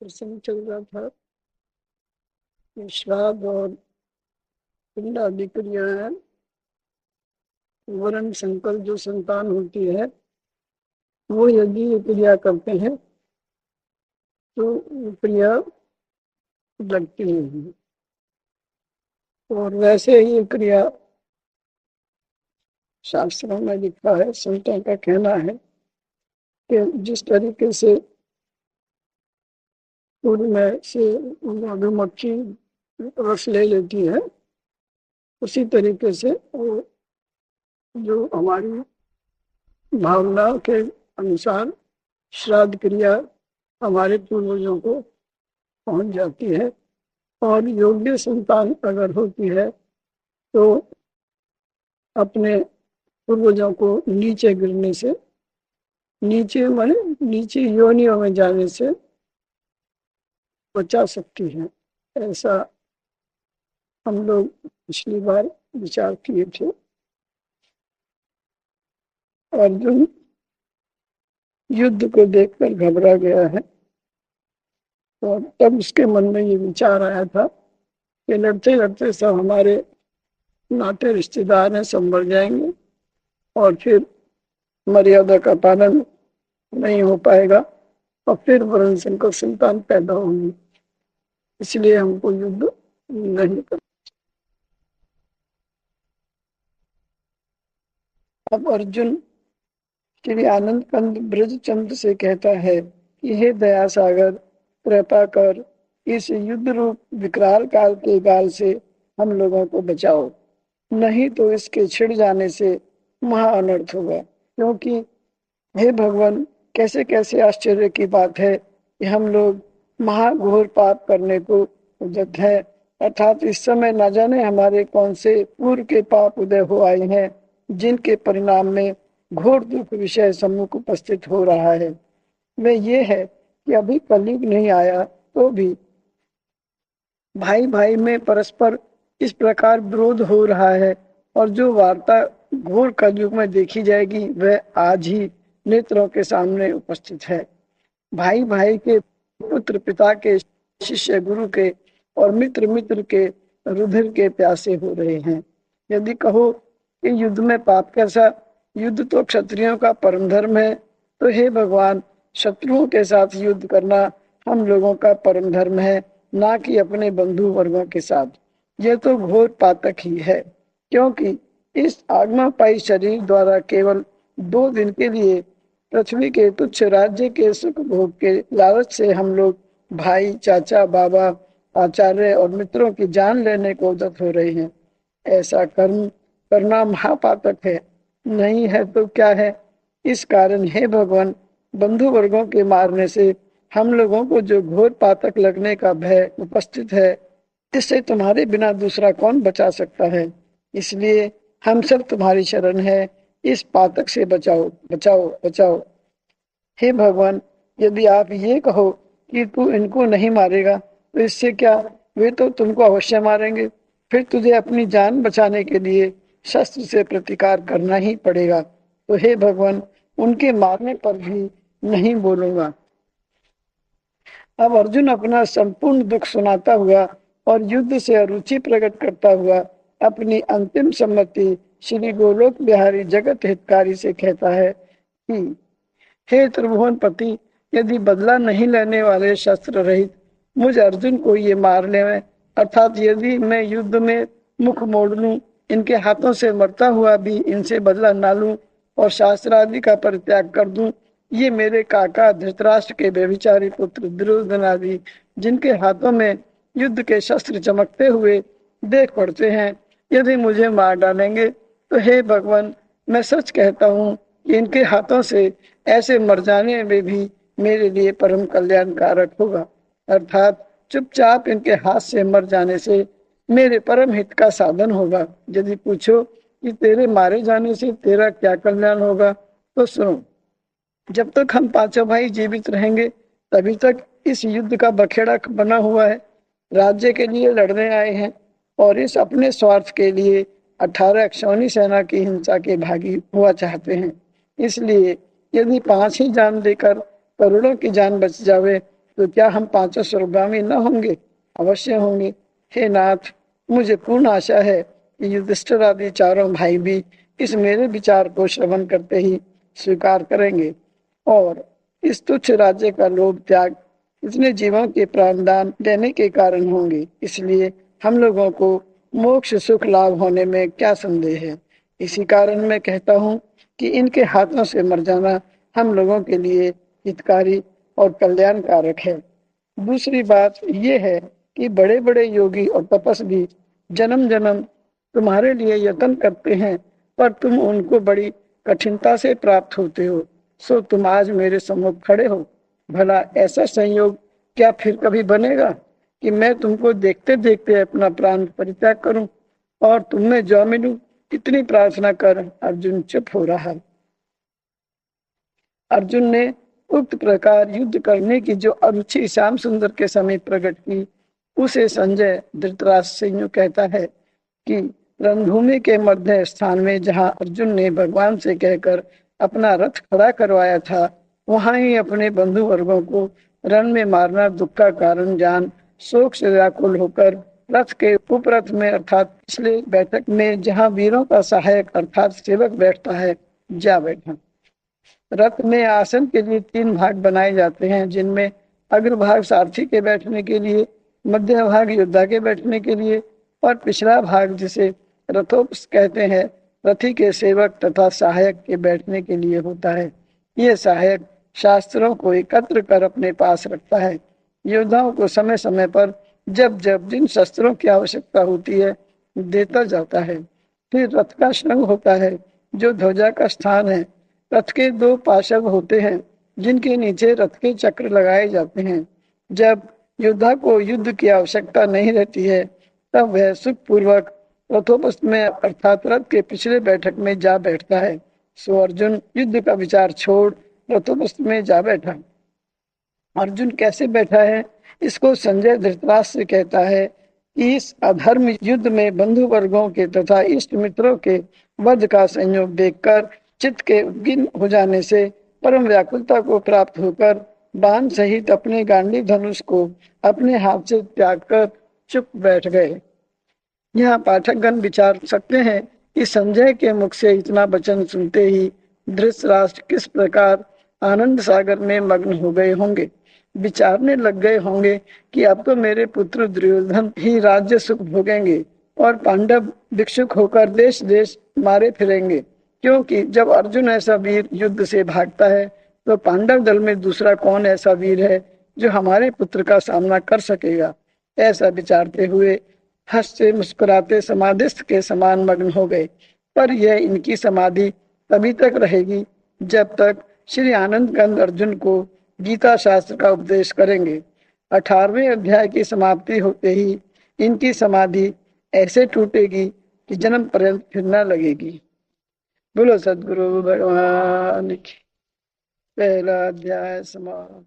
प्रसंग चल रहा था। श्राद्ध और पिंड आदि क्रियाएं वर्ण संकर जो संतान होती है वो यदि ये क्रिया करते हैं तो क्रिया लगती नहीं। और वैसे ही क्रिया शास्त्रों में लिखा है, संतों का कहना है कि जिस तरीके से पूर्व में से मधुमक्खी रस ले लेती है उसी तरीके से वो जो हमारी भावना के अनुसार श्राद्ध क्रिया हमारे पूर्वजों को पहुंच जाती है। और योग्य संतान अगर होती है तो अपने पूर्वजों को नीचे गिरने से, नीचे माने नीचे योनियों में जाने से बचा सकती है। ऐसा हम लोग पिछली बार विचार किए थे। अर्जुन युद्ध को देखकर घबरा गया है और तब उसके मन में ये विचार आया था कि लड़ते लड़ते सब हमारे नाते रिश्तेदार हैं, सब मर जाएंगे और फिर मर्यादा का पालन नहीं हो पाएगा और फिर वर्ण संकर संतान पैदा होंगी। इसलिए हमको युद्ध नहीं करना। अब अर्जुन श्री आनंद कंद ब्रजचंद्र से कहता है कि हे दया सागर, कृपा कर इस युद्ध रूप विकराल काल के गाल से हम लोगों को बचाओ, नहीं तो इसके छिड़ जाने से महा अनर्थ होगा। क्योंकि हे भगवान, कैसे कैसे आश्चर्य की बात है कि हम लोग महाघोर पाप करने को उद्यत है, अर्थात इस समय न जाने हमारे कौन से पूर्व के पाप उदय हो आए हैं जिनके परिणाम में घोर दुख विषय सम्मुख उपस्थित हो रहा है। वे ये है कि अभी कलयुग नहीं आया तो भी भाई भाई में परस्पर इस प्रकार विरोध हो रहा है और जो वार्ता घोर कलयुग में देखी जाएगी वह आज ही नेत्रों के सामने उपस्थित है। भाई भाई के, पुत्र पिता के, शिष्य गुरु के और मित्र मित्र के रुधिर के प्यासे हो रहे हैं। यदि कहो कि युद्ध में पाप कैसा, युद्ध तो क्षत्रियों का परम धर्म है, तो हे भगवान, शत्रुओं के साथ युद्ध करना हम लोगों का परम धर्म है, ना कि अपने बंधु वर्गों के साथ। यह तो घोर पातक ही है, क्योंकि इस आगमापाई शरीर द्वारा केवल 2 दिन के लिए पृथ्वी के तुच्छ राज्य के सुख भोग के लालच से हम लोग भाई, चाचा, बाबा, आचार्य और मित्रों की जान लेने को उद्यत हो रहे हैं। ऐसा कर्म करना महापातक है, नहीं है तो क्या है। इस कारण हे भगवान, बंधु वर्गों के मारने से हम लोगों को जो घोर पातक लगने का भय उपस्थित है, इससे तुम्हारे बिना दूसरा कौन बचा सकता है। इसलिए हम सब तुम्हारी शरण है, इस पातक से बचाओ बचाओ बचाओ। हे भगवान, यदि आप ये कहो कि तू इनको नहीं मारेगा तो इससे क्या, वे तो तुमको अवश्य मारेंगे। फिर तुझे अपनी जान बचाने के लिए शस्त्र से प्रतिकार करना ही पड़ेगा। तो हे भगवान, उनके मारने पर भी नहीं बोलूंगा। अब अर्जुन अपना संपूर्ण दुख सुनाता हुआ और युद्ध से अरुचि प्रकट करता हुआ अपनी अंतिम सम्मति श्री गोलोक बिहारी जगत हितकारी से कहता है कि हे त्रिभुवन पति, यदि बदला नहीं लेने वाले शस्त्र रहित मुझ अर्जुन को ये मार ले, अर्थात यदि मैं युद्ध में मुख मोड़ लूं, इनके हाथों से मरता हुआ भी इनसे बदला ना लूं और शास्त्र आदि का परित्याग कर दूं, ये मेरे काका धृतराष्ट्र के व्यभिचारी पुत्र दुर्योधन आदि जिनके हाथों में युद्ध के शस्त्र चमकते हुए देख पड़ते हैं, यदि मुझे मार डालेंगे तो हे भगवान, मैं सच कहता हूँ कि इनके हाथों से ऐसे मर जाने में भी मेरे लिए परम कल्याणकारक होगा। अर्थात चुपचाप इनके हाथ से मर जाने से मेरे परम हित का साधन होगा। यदि पूछो कि तेरे मारे जाने से तेरा क्या कल्याण होगा, तो सुनो। जब तक हम पांचों भाई जीवित रहेंगे तभी तक इस युद्ध का बखेड़ा बना हुआ है। राज्य के लिए लड़ने आए हैं और इस अपने स्वार्थ के लिए 18 अक्षौणी सेना की हिंसा के भागी हुआ चाहते हैं। इसलिए यदि 5 ही जान देकर करोड़ों की जान बच जावे तो क्या हम पांचों स्वर्गगामी न होंगे? अवश्य होंगे। हे नाथ, मुझे पूर्ण आशा है कि युधिष्ठिर आदि चारों भाई भी इस मेरे विचार को श्रवण करते ही स्वीकार करेंगे और इस तुच्छ राज्य का लोभ त्याग इतने जीवों के प्राणदान देने के कारण होंगे। इसलिए हम लोगों को मोक्ष सुख लाभ होने में क्या संदेह है। इसी कारण मैं कहता हूँ कि इनके हाथों से मर जाना हम लोगों के लिए हितकारी और कल्याणकारक है। दूसरी बात यह है कि बड़े बड़े योगी और तपस्वी जन्म जन्म तुम्हारे लिए यत्न करते हैं, पर तुम उनको बड़ी कठिनता से प्राप्त होते हो, सो तुम आज मेरे सम्मुख खड़े हो। भला ऐसा संयोग क्या फिर कभी बनेगा कि मैं तुमको देखते देखते अपना प्राण परित्याग करूं और तुम्हें जो मिलूं? इतनी प्रार्थना कर अर्जुन चुप हो रहा। अर्जुन ने उक्त प्रकार युद्ध करने की जो अरुचि श्याम सुंदर के समीप प्रकट की, उसे संजय धृतराष्ट्र से यूं कहता है कि रणभूमि के मध्य स्थान में जहाँ अर्जुन ने भगवान से कहकर अपना रथ खड़ा करवाया था, वहां ही अपने बंधु वर्गों को रण में मारना दुख का कारण जान शोक से व्याकुल होकर रथ के उपरथ में अर्थात पिछले बैठक में जहाँ वीरों का सहायक अर्थात सेवक बैठता है, जा बैठा। रथ में आसन के लिए 3 भाग बनाए जाते हैं, जिनमें अग्रभाग सारथी के बैठने के लिए, मध्य भाग योद्धा के बैठने के लिए और पिछला भाग जिसे रथोपस कहते हैं, रथी के सेवक तथा सहायक के बैठने के लिए होता है। ये सहायक शास्त्रों को एकत्र कर अपने पास रखता है। योद्धाओं को समय समय पर जब जब जिन शस्त्रों की आवश्यकता होती है देता जाता है। फिर रथ का श्रंग होता है, जो ध्वजा का स्थान है। रथ के 2 पार्श्व होते हैं, जिनके नीचे रथ के चक्र लगाए जाते हैं। जब योद्धा को युद्ध की आवश्यकता नहीं रहती है, तब वह सुख पूर्वक रथोपस्थ में अर्थात रथ के पिछले बैठक में जा बैठता है। सो अर्जुन युद्ध का विचार छोड़ रथोपस्थ में जा बैठा। अर्जुन कैसे बैठा है, इसको संजय धृतराष्ट्र से कहता है कि इस अधर्म युद्ध में बंधु वर्गों के तथा इष्ट मित्रों के वध का संयोग देखकर चित्त के उद्गिन हो जाने से परम व्याकुलता को प्राप्त होकर बाण सहित अपने गांडी धनुष को अपने हाथ से त्याग कर चुप बैठ गए। यहाँ पाठकगण विचार सकते हैं कि संजय के मुख से इतना वचन सुनते ही धृतराष्ट्र किस प्रकार आनंद सागर में मग्न हो गए होंगे। विचारने लग गए होंगे कि अब तो मेरे पुत्र दुर्योधन ही राज्य सुख भोगेंगे और पांडव भिक्षुक होकर देश देश मारे फिरेंगे, क्योंकि जब अर्जुन ऐसा वीर युद्ध से भागता है तो पांडव दल में दूसरा कौन ऐसा वीर है जो हमारे पुत्र का सामना कर सकेगा। ऐसा विचारते हुए हंसते मुस्कुराते समाधिस्थ के समान मग्न हो गए। पर यह इनकी समाधि तभी तक रहेगी जब तक श्री आनंद कंद अर्जुन को गीता शास्त्र का उपदेश करेंगे। 18वें अध्याय की समाप्ति होते ही इनकी समाधि ऐसे टूटेगी कि जन्म पर्यंत फिर न लगेगी। बोलो सद्गुरु भगवान की। पहला अध्याय समाप्त।